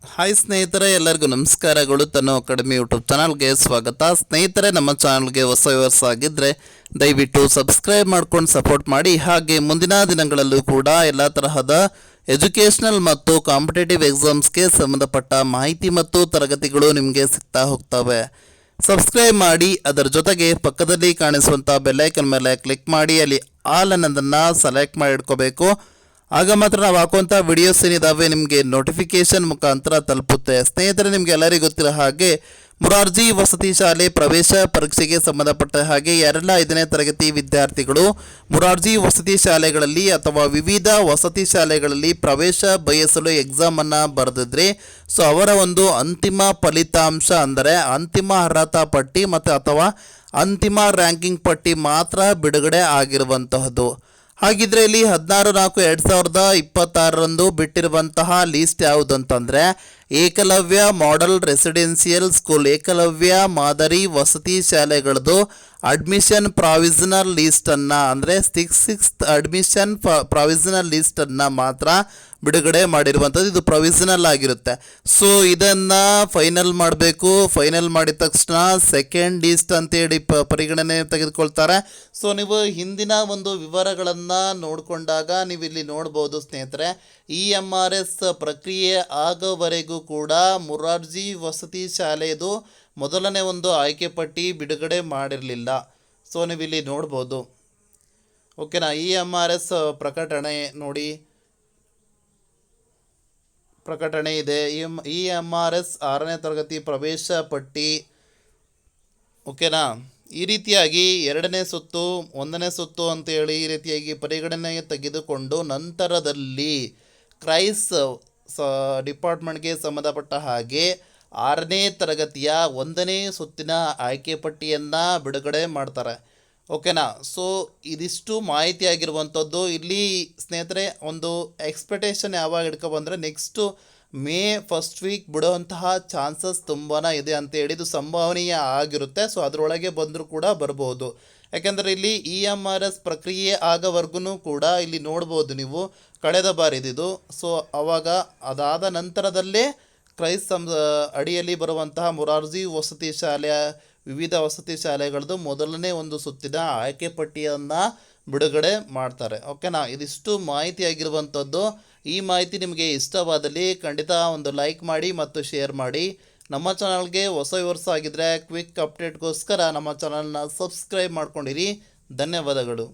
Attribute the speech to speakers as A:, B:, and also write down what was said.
A: Hi ಸ್ನೇಹಿತರೆ, ಎಲ್ಲರಿಗೂ ನಮಸ್ಕಾರಗಳು. ತನ್ನೋ ಅಕಾಡೆಮಿ ಯೂಟ್ಯೂಬ್ ಚಾನಲ್ಗೆ ಸ್ವಾಗತ. ಸ್ನೇಹಿತರೆ, ನಮ್ಮ ಚಾನಲ್ಗೆ ಹೊಸ ವ್ಯೂವರ್ಸ್ ಆಗಿದ್ದರೆ ದಯವಿಟ್ಟು ಸಬ್ಸ್ಕ್ರೈಬ್ ಮಾಡ್ಕೊಂಡು ಸಪೋರ್ಟ್ ಮಾಡಿ. ಹಾಗೆ ಮುಂದಿನ ದಿನಗಳಲ್ಲೂ ಕೂಡ ಎಲ್ಲ ತರಹದ ಎಜುಕೇಷನಲ್ ಮತ್ತು ಕಾಂಪಿಟೇಟಿವ್ ಎಕ್ಸಾಮ್ಸ್ಗೆ ಸಂಬಂಧಪಟ್ಟ ಮಾಹಿತಿ ಮತ್ತು ತರಗತಿಗಳು ನಿಮಗೆ ಸಿಗ್ತಾ ಹೋಗ್ತವೆ. ಸಬ್ಸ್ಕ್ರೈಬ್ ಮಾಡಿ, ಅದರ ಜೊತೆಗೆ ಪಕ್ಕದಲ್ಲಿ ಕಾಣಿಸುವಂಥ ಬೆಲ್ಲೈಕನ್ ಮೇಲೆ ಕ್ಲಿಕ್ ಮಾಡಿ ಅಲ್ಲಿ ಆಲ್ ಅನ್ನೋದನ್ನು ಸೆಲೆಕ್ಟ್ ಮಾಡಿ ಇಟ್ಕೋಬೇಕು. ಆಗ ಮಾತ್ರ ನಾವು ಹಾಕುವಂಥ ವಿಡಿಯೋಸ್ ಏನಿದಾವೆ ನಿಮಗೆ ನೋಟಿಫಿಕೇಷನ್ ಮುಖಾಂತರ ತಲುಪುತ್ತೆ. ಸ್ನೇಹಿತರೆ, ನಿಮಗೆ ಎಲ್ಲರಿಗೂ ಗೊತ್ತಿರೋ ಹಾಗೆ ಮುರಾರ್ಜಿ ವಸತಿ ಶಾಲೆ ಪ್ರವೇಶ ಪರೀಕ್ಷೆಗೆ ಸಂಬಂಧಪಟ್ಟ ಹಾಗೆ ಯಾರೆಲ್ಲ 5ನೇ ತರಗತಿ ವಿದ್ಯಾರ್ಥಿಗಳು ಮುರಾರ್ಜಿ ವಸತಿ ಶಾಲೆಗಳಲ್ಲಿ ಅಥವಾ ವಿವಿಧ ವಸತಿ ಶಾಲೆಗಳಲ್ಲಿ ಪ್ರವೇಶ ಬಯಸಲು ಎಕ್ಸಾಮನ್ನು ಬರೆದಿದ್ರೆ ಸೊ ಅವರ ಒಂದು ಅಂತಿಮ ಫಲಿತಾಂಶ ಅಂದರೆ ಅಂತಿಮ ಅರ್ಹತಾ ಪಟ್ಟಿ ಮತ್ತು ಅಥವಾ ಅಂತಿಮ ರ್ಯಾಂಕಿಂಗ್ ಪಟ್ಟಿ ಮಾತ್ರ ಬಿಡುಗಡೆ ಆಗಿರುವಂತಹದ್ದು. ಹಾಗಿದ್ರೆ ಇಲ್ಲಿ 16/4/2026 ಬಿಟ್ಟಿರುವಂತಹ ಲೀಸ್ಟ್ ಯಾವುದು ಅಂತಂದರೆ Ekalavya model residential school, Ekalavya ಮಾದರಿ ವಸತಿ ಶಾಲೆಗಳದ್ದು ಅಡ್ಮಿಷನ್ ಪ್ರಾವಿಷನಲ್ ಲೀಸ್ಟನ್ನು ಅಂದರೆ ಸಿಕ್ಸ್ತ್ ಅಡ್ಮಿಷನ್ ಪ್ರಾವಿಷನಲ್ ಲೀಸ್ಟನ್ನು ಮಾತ್ರ ಬಿಡುಗಡೆ ಮಾಡಿರುವಂಥದ್ದು. ಇದು ಪ್ರೊವಿಷನಲ್ ಆಗಿರುತ್ತೆ. ಸೊ ಇದನ್ನು ಫೈನಲ್ ಮಾಡಬೇಕು. ಫೈನಲ್ ಮಾಡಿದ ತಕ್ಷಣ ಸೆಕೆಂಡ್ ಲೀಸ್ಟ್ ಅಂತೇಳಿ ಪರಿಗಣನೆ ತೆಗೆದುಕೊಳ್ತಾರೆ. ಸೊ ನೀವು ಹಿಂದಿನ ಒಂದು ವಿವರಗಳನ್ನು ನೋಡಿಕೊಂಡಾಗ ನೀವು ಇಲ್ಲಿ ನೋಡ್ಬೋದು ಸ್ನೇಹಿತರೆ, EMRS ಪ್ರಕ್ರಿಯೆ ಆಗೋವರೆಗೂ ಕೂಡ ಮುರಾರ್ಜಿ ವಸತಿ ಶಾಲೆಯದು ಮೊದಲನೇ ಒಂದು ಆಯ್ಕೆ ಪಟ್ಟಿ ಬಿಡುಗಡೆ ಮಾಡಿರಲಿಲ್ಲ. ಸೊ ನೀವು ಇಲ್ಲಿ ನೋಡ್ಬೋದು. ಓಕೆನಾ, EMRS ಪ್ರಕಟಣೆ ನೋಡಿ, ಪ್ರಕಟಣೆ ಇದೆ. EMRS 6ನೇ ತರಗತಿ ಪ್ರವೇಶ ಪಟ್ಟಿ. ಓಕೆನಾ, ಈ ರೀತಿಯಾಗಿ 2ನೇ ಸುತ್ತು 1ನೇ ಸುತ್ತು ಅಂತೇಳಿ ಈ ರೀತಿಯಾಗಿ ಪರಿಗಣನೆಗೆ ತೆಗೆದುಕೊಂಡು ನಂತರದಲ್ಲಿ ಕ್ರೈಸ್ ಡಿಪಾರ್ಟ್ಮೆಂಟ್ಗೆ ಸಂಬಂಧಪಟ್ಟ ಹಾಗೆ 6ನೇ ತರಗತಿಯ 1ನೇ ಸುತ್ತಿನ ಆಯ್ಕೆ ಪಟ್ಟಿಯನ್ನು ಬಿಡುಗಡೆ ಮಾಡ್ತಾರೆ. ಓಕೆನಾ, ಸೊ ಇದಿಷ್ಟು ಮಾಹಿತಿ ಆಗಿರುವಂಥದ್ದು. ಇಲ್ಲಿ ಸ್ನೇಹಿತರೆ ಒಂದು ಎಕ್ಸ್ಪೆಕ್ಟೇಷನ್ ಯಾವಾಗ ಹಿಡ್ಕೊಬಂದರೆ ನೆಕ್ಸ್ಟು ಮೇ ಫಸ್ಟ್ ವೀಕ್ ಬಿಡುವಂತಹ ಚಾನ್ಸಸ್ ತುಂಬಾ ಇದೆ ಅಂತೇಳಿ ಇದು ಸಂಭವನೀಯ ಆಗಿರುತ್ತೆ. ಸೊ ಅದರೊಳಗೆ ಬಂದರೂ ಕೂಡ ಬರ್ಬೋದು. ಯಾಕೆಂದರೆ ಇಲ್ಲಿ EMRS ಪ್ರಕ್ರಿಯೆ ಆಗೋವರೆಗೂ ಕೂಡ ಇಲ್ಲಿ ನೋಡ್ಬೋದು ನೀವು ಕಳೆದ ಬಾರಿದಿದು. ಸೊ ಆವಾಗ ಅದಾದ ನಂತರದಲ್ಲೇ ಕ್ರೈಸ್ ಅಡಿಯಲ್ಲಿ ಬರುವಂತಹ ಮುರಾರ್ಜಿ ವಸತಿ ಶಾಲೆಯ ವಿವಿಧ ವಸತಿ ಶಾಲೆಗಳದ್ದು ಮೊದಲನೇ ಒಂದು ಸುತ್ತಿನ ಆಯ್ಕೆ ಪಟ್ಟಿಯನ್ನು ಬಿಡುಗಡೆ ಮಾಡ್ತಾರೆ. ಓಕೆನಾ, ಇದಿಷ್ಟು ಮಾಹಿತಿ ಆಗಿರುವಂಥದ್ದು. ಈ ಮಾಹಿತಿ ನಿಮಗೆ ಇಷ್ಟವಾದಲ್ಲಿ ಖಂಡಿತ ಒಂದು ಲೈಕ್ ಮಾಡಿ ಮತ್ತು ಶೇರ್ ಮಾಡಿ. ನಮ್ಮ ಚಾನಲ್ಗೆ ಹೊಸ ವ್ಯೂವರ್ಸ್ ಆಗಿದ್ದರೆ ಕ್ವಿಕ್ ಅಪ್ಡೇಟ್ಗೋಸ್ಕರ ನಮ್ಮ ಚಾನಲ್ನ ಸಬ್ಸ್ಕ್ರೈಬ್ ಮಾಡ್ಕೊಂಡಿರಿ. ಧನ್ಯವಾದಗಳು.